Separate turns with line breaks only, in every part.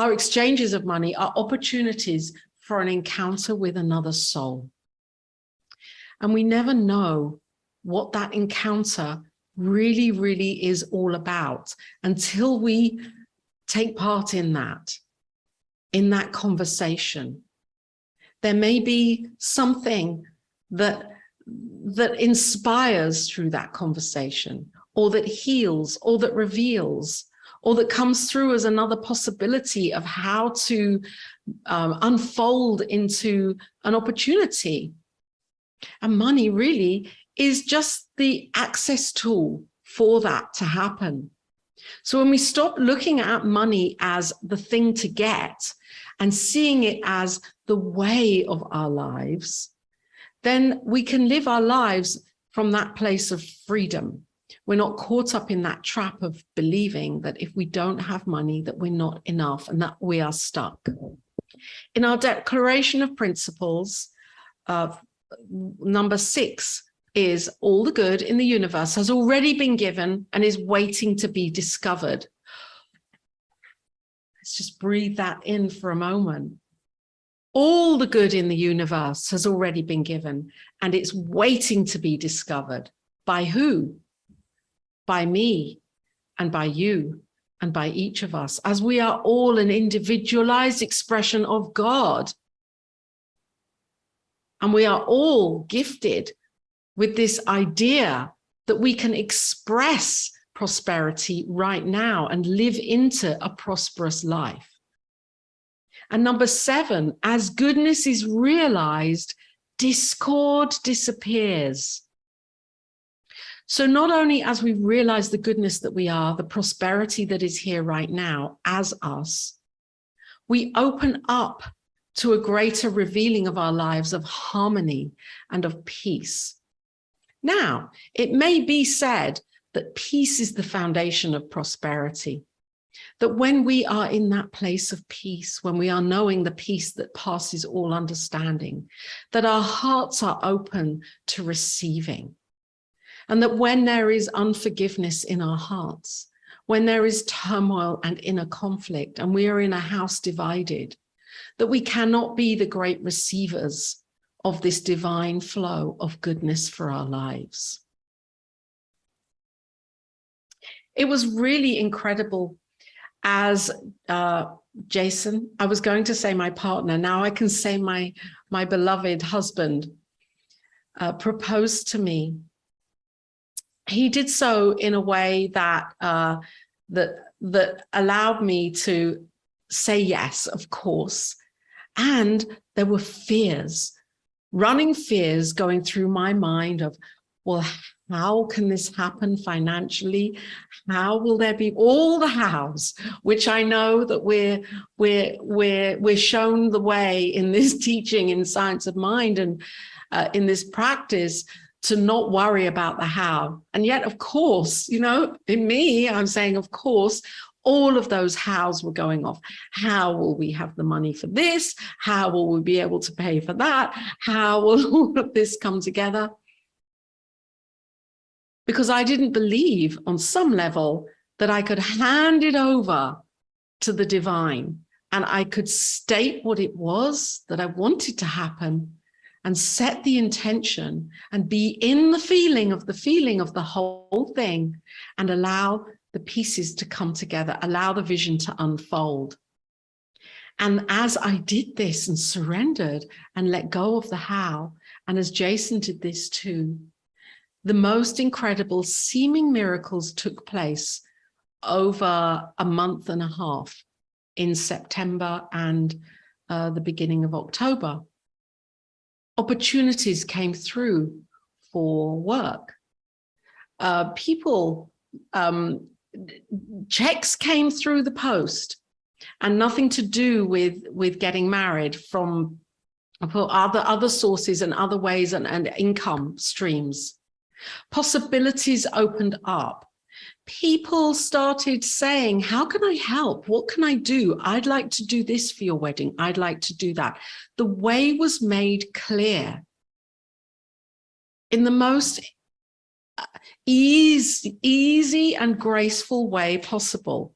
our exchanges of money are opportunities for an encounter with another soul. And we never know what that encounter really, really is all about until we take part in that conversation. There may be something that inspires through that conversation, or that heals, or that reveals, or that comes through as another possibility of how to unfold into an opportunity. And money really is just the access tool for that to happen. So when we stop looking at money as the thing to get and seeing it as the way of our lives, then we can live our lives from that place of freedom. We're not caught up in that trap of believing that if we don't have money, that we're not enough and that we are stuck. In our Declaration of Principles, number 6 is all the good in the universe has already been given and is waiting to be discovered. Let's just breathe that in for a moment. All the good in the universe has already been given and it's waiting to be discovered. By who? By me and by you and by each of us, as we are all an individualized expression of God. And we are all gifted with this idea that we can express prosperity right now and live into a prosperous life. And number 7, as goodness is realized, discord disappears. So not only as we realize the goodness that we are, the prosperity that is here right now as us, we open up to a greater revealing of our lives of harmony and of peace. Now, it may be said that peace is the foundation of prosperity, that when we are in that place of peace, when we are knowing the peace that passes all understanding, that our hearts are open to receiving, and that when there is unforgiveness in our hearts, when there is turmoil and inner conflict, and we are in a house divided, that we cannot be the great receivers of this divine flow of goodness for our lives. It was really incredible as Jason, I was going to say my partner, now I can say my beloved husband, proposed to me. He did so in a way that that allowed me to say yes, of course. And there were fears, running fears going through my mind of, well, how can this happen financially? How will there be all the hows, which I know that we're shown the way in this teaching in Science of Mind and in this practice to not worry about the how. And yet, of course, you know, in me, I'm saying, of course, all of those hows were going off. How will we have the money for this? How will we be able to pay for that? How will all of this come together? Because I didn't believe on some level that I could hand it over to the divine and I could state what it was that I wanted to happen and set the intention and be in the feeling of the whole thing and allow the pieces to come together, allow the vision to unfold. And as I did this and surrendered and let go of the how, and as Jason did this too, the most incredible seeming miracles took place over a month and a half in September and the beginning of October. Opportunities came through for work. Checks came through the post, and nothing to do with getting married from other sources and other ways and income streams. Possibilities opened up. People started saying, how can I help? What can I do? I'd like to do this for your wedding. I'd like to do that. The way was made clear in the most easy and graceful way possible.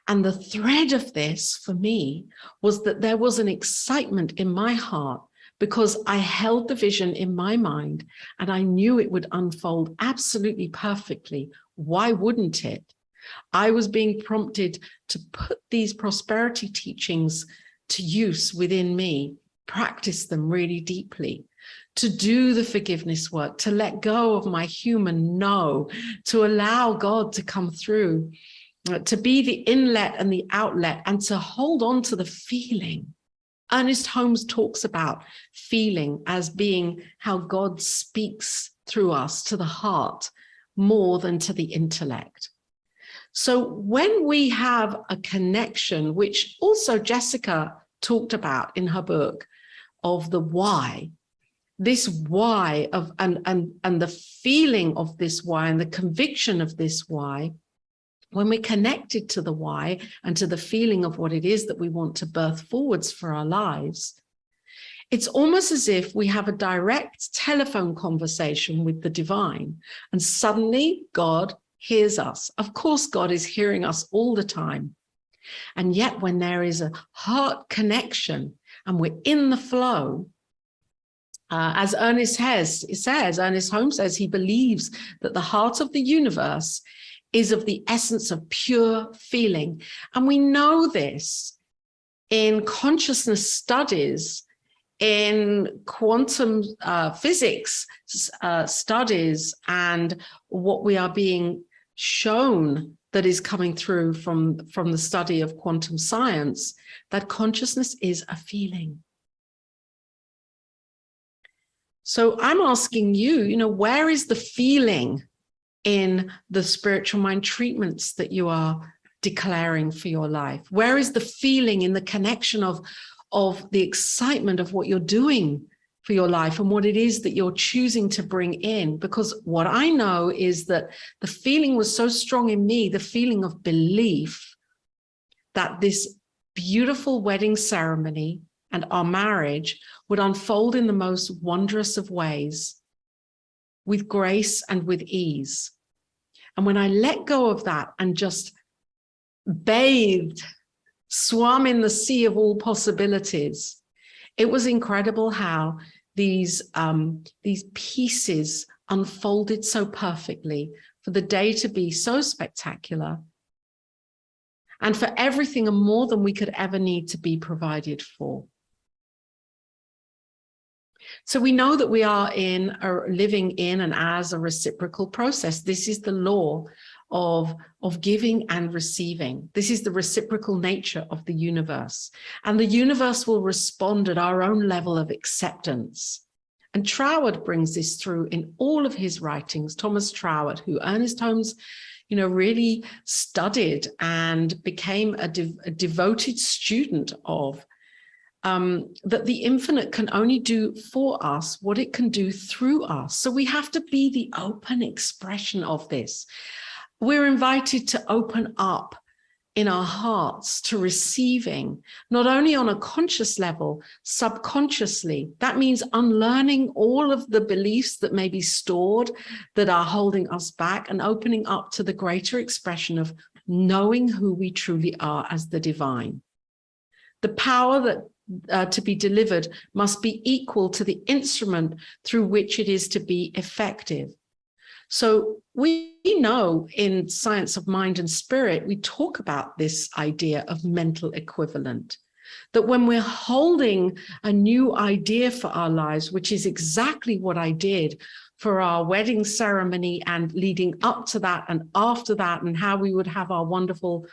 And the thread of this for me was that there was an excitement in my heart because I held the vision in my mind and I knew it would unfold absolutely perfectly. Why wouldn't it? I was being prompted to put these prosperity teachings to use within me, practice them really deeply, to do the forgiveness work, to let go of my human no, to allow God to come through, to be the inlet and the outlet, and to hold on to the feeling. Ernest Holmes talks about feeling as being how God speaks through us to the heart more than to the intellect. So when we have a connection, which also Jessica talked about in her book, of the why, this why of and the feeling of this why and the conviction of this why, when we're connected to the why and to the feeling of what it is that we want to birth forwards for our lives, it's almost as if we have a direct telephone conversation with the divine, and suddenly God hears us. Of course, God is hearing us all the time. And yet when there is a heart connection and we're in the flow, as Ernest Holmes says, he believes that the heart of the universe is of the essence of pure feeling. And we know this in consciousness studies, in quantum physics studies, and what we are being shown that is coming through from the study of quantum science, that consciousness is a feeling. So I'm asking you, where is the feeling in the spiritual mind treatments that you are declaring for your life? Where is the feeling in the connection of the excitement of what you're doing for your life and what it is that you're choosing to bring in? Because what I know is that the feeling was so strong in me, the feeling of belief that this beautiful wedding ceremony and our marriage would unfold in the most wondrous of ways, with grace and with ease. And when I let go of that and just swam in the sea of all possibilities, it was incredible how these pieces unfolded so perfectly for the day to be so spectacular, and for everything and more than we could ever need to be provided for. So we know that we are living in and as a reciprocal process. This is the law of giving and receiving. This is the reciprocal nature of the universe. And the universe will respond at our own level of acceptance. And Troward brings this through in all of his writings. Thomas Troward, who Ernest Holmes, really studied and became a devoted student of, that the infinite can only do for us what it can do through us. So we have to be the open expression of this. We're invited to open up in our hearts to receiving, not only on a conscious level, subconsciously. That means unlearning all of the beliefs that may be stored that are holding us back, and opening up to the greater expression of knowing who we truly are as the divine. The power that to be delivered must be equal to the instrument through which it is to be effective. So we know in science of mind and spirit, we talk about this idea of mental equivalent, that when we're holding a new idea for our lives, which is exactly what I did for our wedding ceremony and leading up to that and after that, and how we would have our wonderful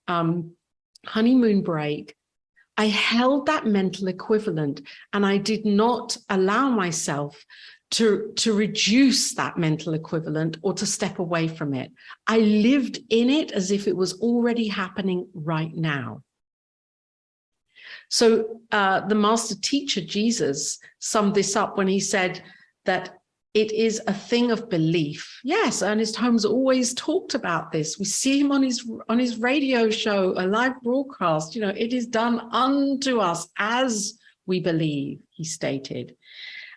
honeymoon break, I held that mental equivalent, and I did not allow myself to reduce that mental equivalent or to step away from it. I lived in it as if it was already happening right now. So the master teacher, Jesus, summed this up when he said that it is a thing of belief. Yes, Ernest Holmes always talked about this. We see him on his radio show, a live broadcast. It is done unto us as we believe, he stated.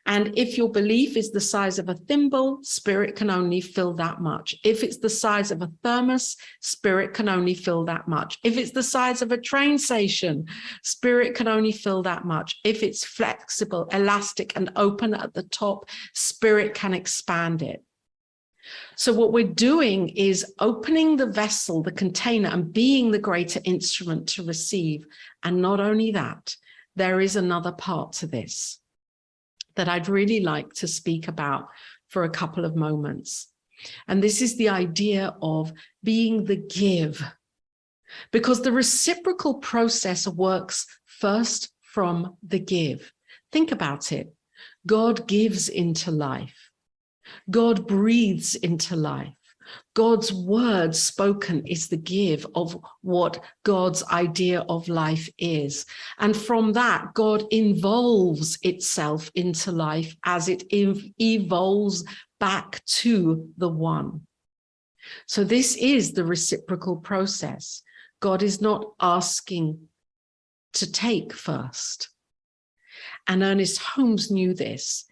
And if your belief is the size of a thimble, spirit can only fill that much. If it's the size of a thermos, spirit can only fill that much. If it's the size of a train station, spirit can only fill that much. If it's flexible, elastic, and open at the top, spirit can expand it. So what we're doing is opening the vessel, the container, and being the greater instrument to receive. And not only that, there is another part to this that I'd really like to speak about for a couple of moments. And this is the idea of being the give, because the reciprocal process works first from the give. Think about it. God gives into life. God breathes into life. God's word spoken is the give of what God's idea of life is. And from that, God involves itself into life as it evolves back to the one. So this is the reciprocal process. God is not asking to take first. And Ernest Holmes knew this.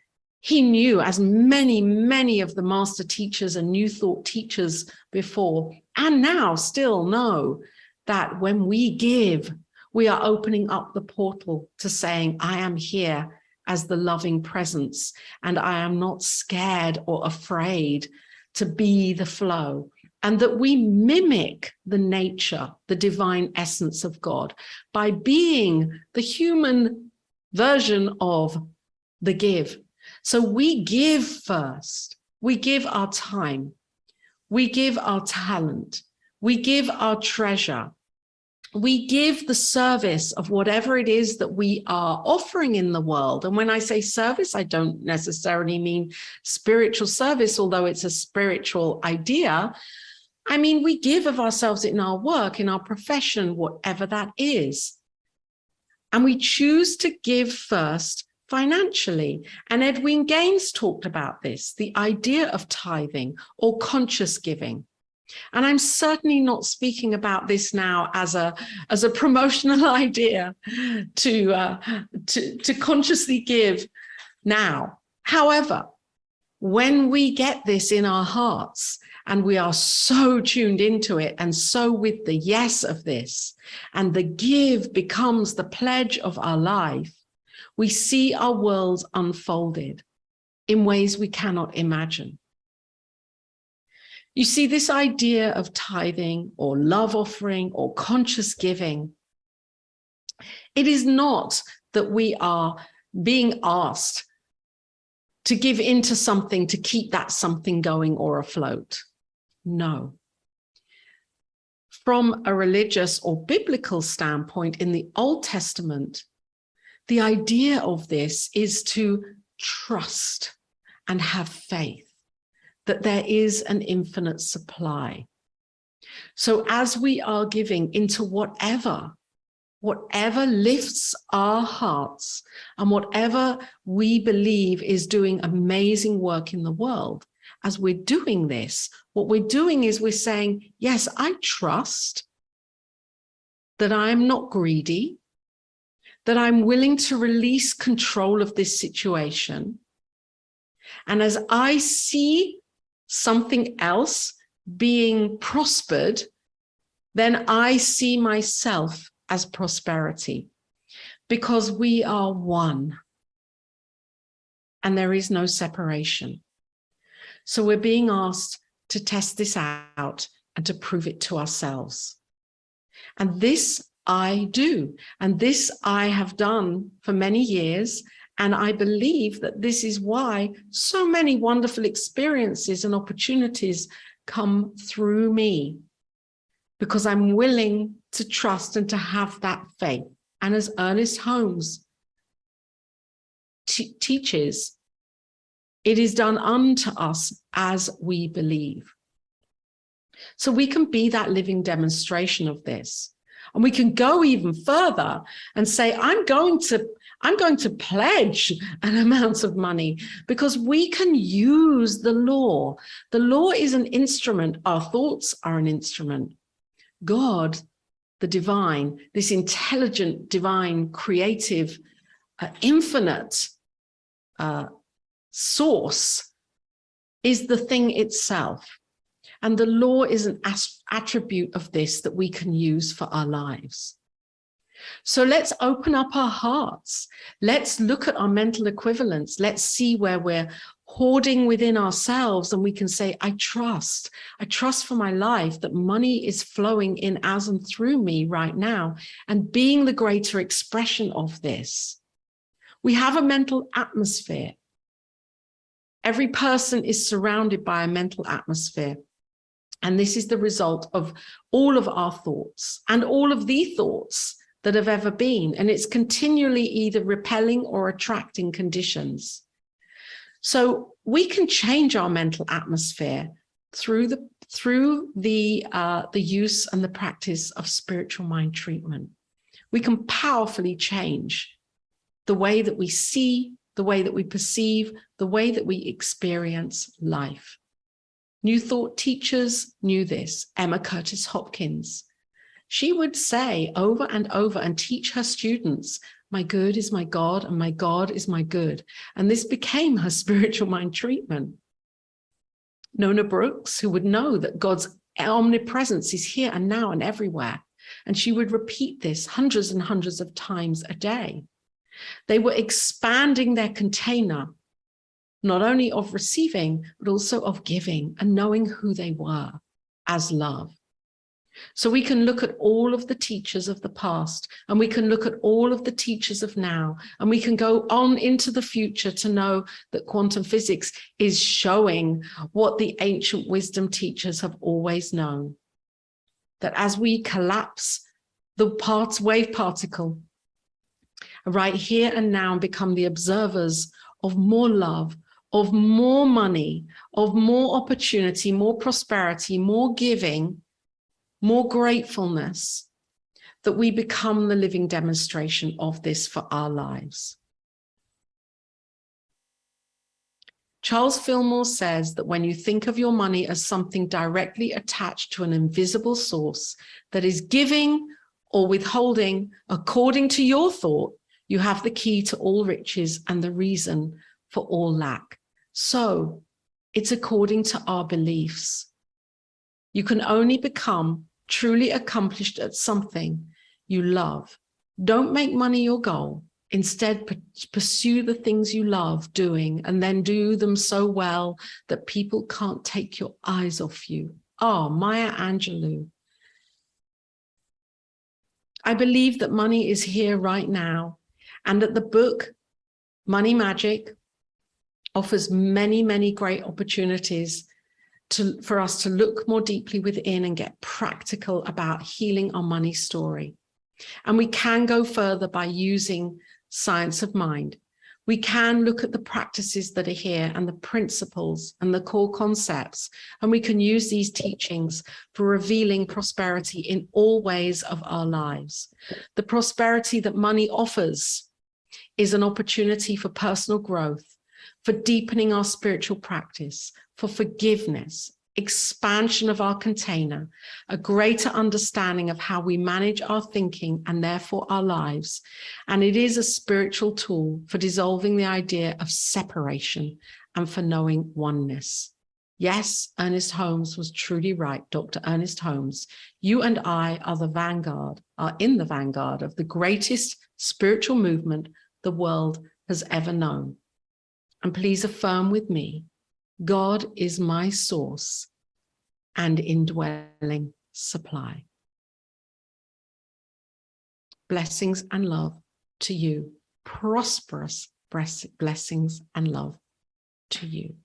He knew, as many of the master teachers and new thought teachers before, and now still know, that when we give, we are opening up the portal to saying, I am here as the loving presence, and I am not scared or afraid to be the flow. And that we mimic the nature, the divine essence of God by being the human version of the give. So we give first. We give our time. We give our talent. We give our treasure. We give the service of whatever it is that we are offering in the world. And when I say service, I don't necessarily mean spiritual service, although it's a spiritual idea. I mean, we give of ourselves in our work, in our profession, whatever that is. And we choose to give first financially. And Edwin Gaines talked about this, the idea of tithing or conscious giving. And I'm certainly not speaking about this now as a promotional idea to consciously give now. However, when we get this in our hearts and we are so tuned into it and so with the yes of this, and the give becomes the pledge of our life, we see our worlds unfolded in ways we cannot imagine. You see, this idea of tithing or love offering or conscious giving, it is not that we are being asked to give into something to keep that something going or afloat. No. From a religious or biblical standpoint in the Old Testament, the idea of this is to trust and have faith that there is an infinite supply. So as we are giving into whatever lifts our hearts and whatever we believe is doing amazing work in the world, as we're doing this, what we're doing is we're saying, yes, I trust that I'm not greedy, that I'm willing to release control of this situation. And as I see something else being prospered, then I see myself as prosperity, because we are one and there is no separation. So we're being asked to test this out and to prove it to ourselves. And this I do, and this I have done for many years. And I believe that this is why so many wonderful experiences and opportunities come through me, because I'm willing to trust and to have that faith. And as Ernest Holmes teaches, it is done unto us as we believe. So we can be that living demonstration of this. And we can go even further and say, I'm going to pledge an amount of money, because we can use the law. The law is an instrument. Our thoughts are an instrument. God, the divine, this intelligent, divine, creative, infinite source is the thing itself. And the law is an attribute of this that we can use for our lives. So let's open up our hearts. Let's look at our mental equivalents. Let's see where we're hoarding within ourselves, and we can say, I trust for my life that money is flowing in as and through me right now, and being the greater expression of this. We have a mental atmosphere. Every person is surrounded by a mental atmosphere. And this is the result of all of our thoughts and all of the thoughts that have ever been. And it's continually either repelling or attracting conditions. So we can change our mental atmosphere through the use and the practice of spiritual mind treatment. We can powerfully change the way that we see, the way that we perceive, the way that we experience life. New Thought teachers knew this. Emma Curtis Hopkins. She would say over and over and teach her students, my good is my God and my God is my good. And this became her spiritual mind treatment. Nona Brooks, who would know that God's omnipresence is here and now and everywhere. And she would repeat this hundreds and hundreds of times a day. They were expanding their container, not only of receiving, but also of giving and knowing who they were as love. So we can look at all of the teachers of the past, and we can look at all of the teachers of now, and we can go on into the future to know that quantum physics is showing what the ancient wisdom teachers have always known. That as we collapse the wave particle right here and now and become the observers of more love, of more money, of more opportunity, more prosperity, more giving, more gratefulness, that we become the living demonstration of this for our lives. Charles Fillmore says that when you think of your money as something directly attached to an invisible source that is giving or withholding according to your thought, you have the key to all riches and the reason for all lack. So it's according to our beliefs. You can only become truly accomplished at something you love. Don't make money your goal. Instead, pursue the things you love doing, and then do them so well that people can't take your eyes off you. Oh, Maya Angelou. I believe that money is here right now, and that the book, Money Magic, offers many, many great opportunities for us to look more deeply within and get practical about healing our money story. And we can go further by using science of mind. We can look at the practices that are here and the principles and the core concepts, and we can use these teachings for revealing prosperity in all ways of our lives. The prosperity that money offers is an opportunity for personal growth, for deepening our spiritual practice, for forgiveness, expansion of our container, a greater understanding of how we manage our thinking and therefore our lives. And it is a spiritual tool for dissolving the idea of separation and for knowing oneness. Yes, Ernest Holmes was truly right, Dr. Ernest Holmes. You and I are in the vanguard of the greatest spiritual movement the world has ever known. And please affirm with me, God is my source and indwelling supply. Blessings and love to you. Prosperous blessings and love to you.